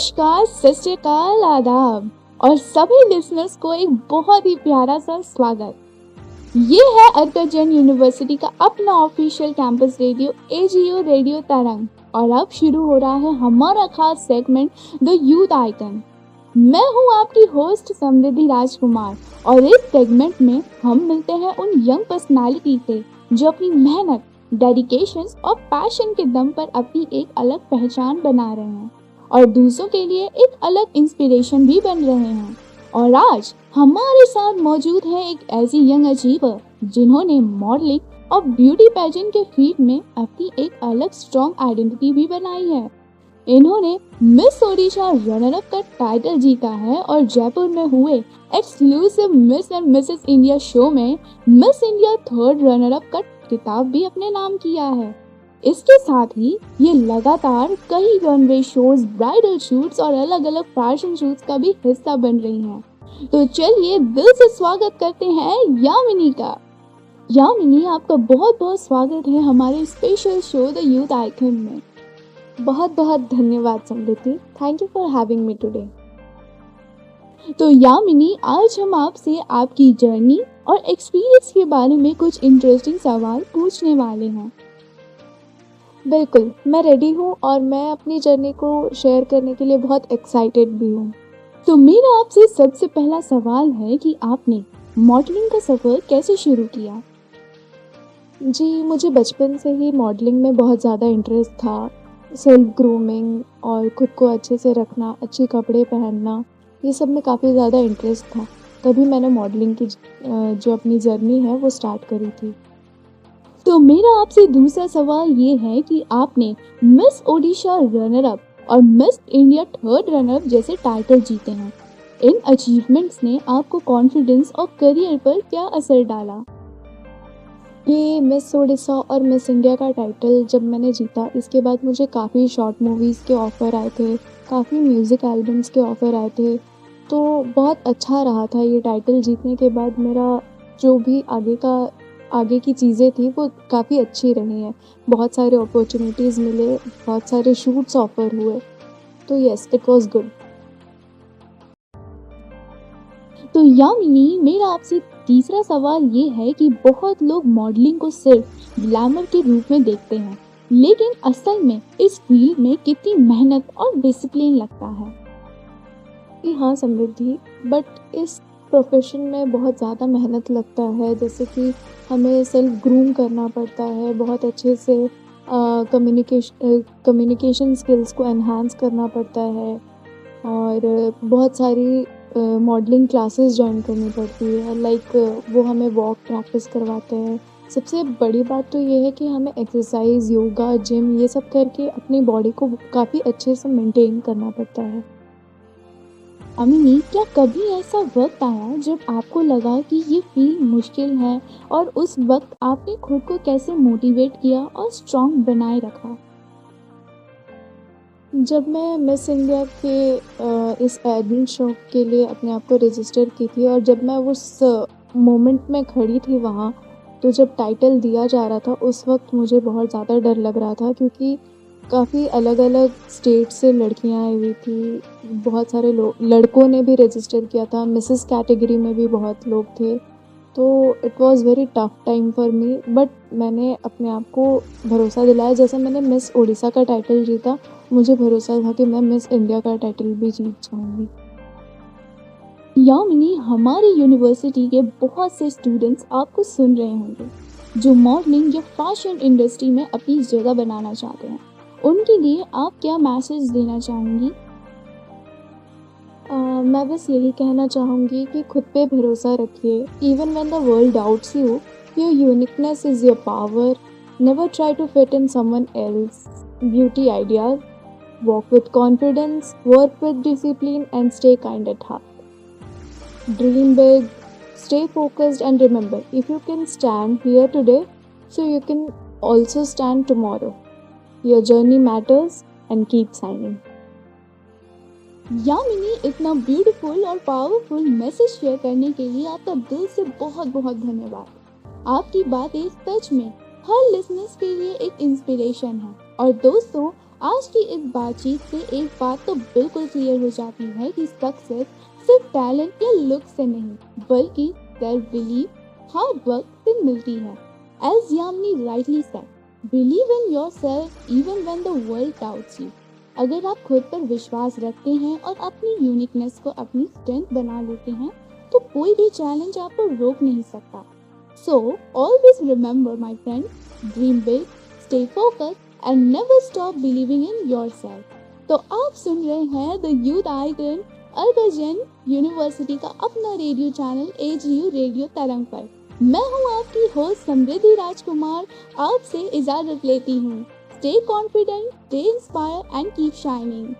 नमस्कार, सत श्री अकाल, आदाब और सभी लिसनर्स को एक बहुत ही प्यारा सा स्वागत। ये है अर्काजन यूनिवर्सिटी का अपना official campus radio AgO radio तरंग और अब शुरू हो रहा है हमारा खास सेगमेंट द यूथ आइकन। मैं हूँ आपकी होस्ट समृद्धि राजकुमार और इस सेगमेंट में हम मिलते हैं उन यंग पर्सनालिटी से जो अपनी मेहनत, डेडिकेशन और पैशन के दम पर अपनी एक अलग पहचान बना रहे हैं और दूसरों के लिए एक अलग इंस्पिरेशन भी बन रहे हैं। और आज हमारे साथ मौजूद है एक ऐसी यंग अचीवर जिन्होंने मॉडलिंग और ब्यूटी पेजेंट के फील्ड में अपनी एक अलग स्ट्रॉन्ग आइडेंटिटी भी बनाई है। इन्होंने मिस ओडिशा रनर अप का टाइटल जीता है और जयपुर में हुए exclusive miss and Mrs India show में miss India third runner up का खिताब भी अपने नाम किया है। इसके साथ ही ये लगातार कई रनवे शोज, ब्राइडल शूट्स और अलग अलग फैशन शूट्स का भी हिस्सा बन रही हैं। तो चलिए दिल से स्वागत करते हैं यामिनी का। यामिनी, आपका बहुत बहुत स्वागत है हमारे special show the youth icon में। बहुत बहुत धन्यवाद Samriddhi. Thank you for having me today. तो यामिनी, आज हम आपसे आपकी जर्नी और एक्सपीरियंस के बारे में कुछ इंटरेस्टिंग सवाल पूछने वाले हैं। बिल्कुल, मैं रेडी हूँ और मैं अपनी जर्नी को शेयर करने के लिए बहुत एक्साइटेड भी हूँ। तो मेरा आपसे सबसे पहला सवाल है कि आपने मॉडलिंग का सफ़र कैसे शुरू किया? जी, मुझे बचपन से ही मॉडलिंग में बहुत ज़्यादा इंटरेस्ट था। सेल्फ ग्रूमिंग और खुद को अच्छे से रखना, अच्छे कपड़े पहनना, ये सब में काफ़ी ज़्यादा इंटरेस्ट था। तभी मैंने मॉडलिंग की जो अपनी जर्नी है वो स्टार्ट करी थी। तो मेरा आपसे दूसरा सवाल ये है कि आपने मिस ओडिशा रनर अप और miss India third runner up जैसे टाइटल जीते हैं। इन अचीवमेंट्स ने आपको कॉन्फिडेंस और करियर पर क्या असर डाला? ये मिस ओडिशा और मिस इंडिया का टाइटल जब मैंने जीता, इसके बाद मुझे काफ़ी शॉर्ट मूवीज़ के ऑफ़र आए थे, काफ़ी म्यूज़िक एल्बम्स के ऑफ़र आए थे। तो बहुत अच्छा रहा था ये टाइटल जीतने के बाद। मेरा जो भी आगे की चीज़ें थी वो काफ़ी अच्छी रही हैं। बहुत सारे अपॉर्चुनिटीज़ मिले, बहुत सारे शूट्स ऑफ़र हुए। तो येस, इट वाज़ गुड। तो यामिनी, मेरा आपसे तीसरा सवाल ये है कि बहुत लोग मॉडलिंग को सिर्फ ग्लैमर के रूप में देखते हैं, लेकिन असल में इस फील्ड में कितनी मेहनत और डिसिप्लिन लगता है? हाँ समृद्धि, बट इस प्रोफेशन में बहुत ज़्यादा मेहनत लगता है। जैसे कि हमें सेल्फ ग्रूम करना पड़ता है, बहुत अच्छे से कम्युनिकेशन स्किल्स को एनहांस करना पड़ता है और बहुत सारी मॉडलिंग क्लासेस जॉइन करनी पड़ती है। लाइक वो हमें वॉक प्रैक्टिस करवाते हैं। सबसे बड़ी बात तो ये है कि हमें एक्सरसाइज, योगा, जिम ये सब करके अपनी बॉडी को काफ़ी अच्छे से मेंटेन करना पड़ता है। अमिनी, क्या कभी ऐसा वक्त आया जब आपको लगा कि ये फील्ड मुश्किल है और उस वक्त आपने खुद को कैसे मोटिवेट किया और स्ट्रॉन्ग बनाए रखा? जब मैं मिस इंडिया के इस एडिंग शो के लिए अपने आप को रजिस्टर की थी और जब मैं उस मोमेंट में खड़ी थी वहाँ, तो जब टाइटल दिया जा रहा था उस वक्त मुझे बहुत ज़्यादा डर लग रहा था क्योंकि काफ़ी अलग अलग स्टेट से लड़कियाँ आई हुई थी। बहुत सारे लड़कों ने भी रजिस्टर किया था। मिसेस कैटेगरी में भी बहुत लोग थे। तो it was very tough time for me, but मैंने अपने आप को भरोसा दिलाया। जैसे मैंने मिस ओडिशा का टाइटल जीता, मुझे भरोसा था कि मैं मिस इंडिया का टाइटल भी जीत जाऊँगी। यामिनी, हमारी यूनिवर्सिटी के बहुत से स्टूडेंट्स आपको सुन रहे होंगे जो मॉडलिंग या फैशन इंडस्ट्री में अपनी जगह बनाना चाहते हैं। उनके लिए आप क्या मैसेज देना चाहेंगी? मैं बस यही कहना चाहूँगी कि खुद पे भरोसा रखिए। Even when the world doubts you, your uniqueness is your power. Never try to fit in someone else beauty ideas. Walk with confidence, work with discipline and stay kind at heart. Dream big, stay focused and remember, if you can stand here today, so you can also stand tomorrow. Your journey matters and keep shining. Yamini, इतना beautiful और powerful message share करने के लिए आपका दिल से बहुत बहुत धन्यवाद। आपकी बातें सच में हर लिसनर्स के लिए एक इंस्पिरेशन है। और दोस्तों, आज की इस बातचीत से एक बात तो बिल्कुल क्लियर हो जाती है कि सक्सेस सिर्फ टैलेंट या लुक से नहीं, बल्कि सेल्फ बिलीव, हार्ड वर्क से मिलती है। As Yamini rightly said, believe in yourself even when the world doubts you. अगर आप खुद पर विश्वास रखते हैं और अपनी यूनिकनेस को अपनी स्ट्रेंथ बना लेते हैं, तो कोई भी चैलेंज आपको रोक नहीं सकता। So always remember, my friend, dream big, stay focused, and never stop believing in yourself. तो आप सुन रहे हैं the youth icon Arka Jain university का अपना रेडियो चैनल AGU रेडियो तरंग पर। मैं हूँ आपकी होस्ट समृद्धि राजकुमार, आपसे इजाजत लेती हूँ। Stay confident, stay inspire and keep shining.